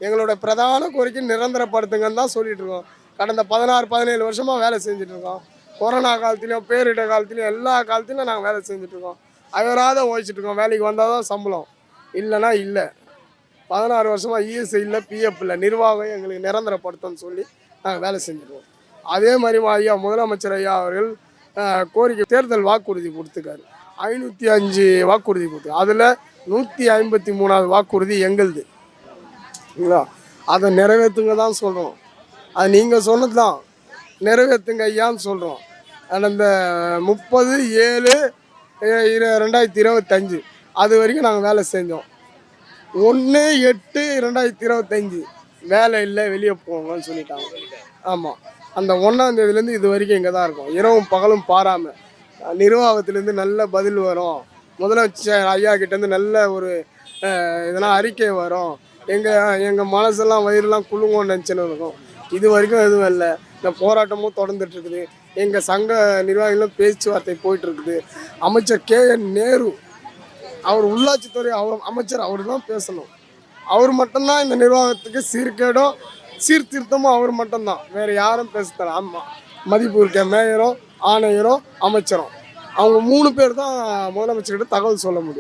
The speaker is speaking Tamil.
எங்களோட பிரதான கோரிக்கை நிரந்தரப்படுத்துங்கன்னு தான் சொல்லிட்டு இருக்கோம். கடந்த 16-17 வருஷமாக வேலை செஞ்சுட்டு இருக்கோம். கொரோனா காலத்துலேயும் பேரிட காலத்துலேயும் எல்லா காலத்துலையும் நாங்கள் வேலை செஞ்சுட்ருக்கோம். அயராத உழைச்சிட்டு இருக்கோம். வேலைக்கு வந்தால் தான் சம்பளம், இல்லைன்னா இல்லை. 16 வருஷமாக இஎஸ்ஐ இல்லை, பிஎஃப் இல்லை. நிர்வாகம் எங்களுக்கு நிரந்தரப்படுத்தணும்னு சொல்லி நாங்கள் வேலை செஞ்சுருக்கோம். அதே மாதிரி ஐயா முதலமைச்சர் ஐயா அவர்கள் கோரிக்கை தேர்தல் வாக்குறுதி கொடுத்துருக்காரு. 505 வாக்குறுதி கொடுத்து அதில் 153வது வாக்குறுதி எங்களுது. சரிங்களா? அதை நிறைவேற்றுங்க தான் சொல்கிறோம். அது நீங்கள் சொன்னது தான், நிறைவேற்றுங்க ஐயான்னு சொல்கிறோம். அந்த 30/7/2025 அது வரைக்கும் நாங்கள் வேலை செஞ்சோம். 1/8/2025 வேலை இல்லை, வெளியே போங்கன்னு சொல்லிட்டாங்க. ஆமாம், அந்த 1ஆம் தேதியிலேருந்து இது வரைக்கும் இங்கே தான் இருக்கோம். இரவும் பகலும் பாராமல். நிர்வாகத்திலேருந்து நல்ல பதில் வரும், முதலமைச்சர் ஐயா கிட்டேருந்து நல்ல ஒரு இதெல்லாம் அறிக்கை வரும், எங்கள் மனசெல்லாம் வயிறுலாம் குழுங்கோன்னு நினச்சின்னு இருக்கும். இது வரைக்கும் எதுவும் இல்லை. இந்த போராட்டமும் தொடர்ந்துட்டுருக்குது. எங்கள் சங்க நிர்வாகிகளும் பேச்சுவார்த்தை போயிட்டுருக்குது. அமைச்சர் KN நேரு அவர் உள்ளாட்சித்துறை அமைச்சர், அவர் தான் பேசணும். அவர் மட்டும்தான் இந்த நிர்வாகத்துக்கு சீர்திருத்தமும் அவர் மட்டும்தான், வேறு யாரும் பேசுகிறார். ஆமாம், மதிப்பு இருக்க மேயரும் ஆணையரும் அமைச்சரும் அவங்க 3 பேர் தான் முதலமைச்சர்கிட்ட தகவல் சொல்ல முடியும்.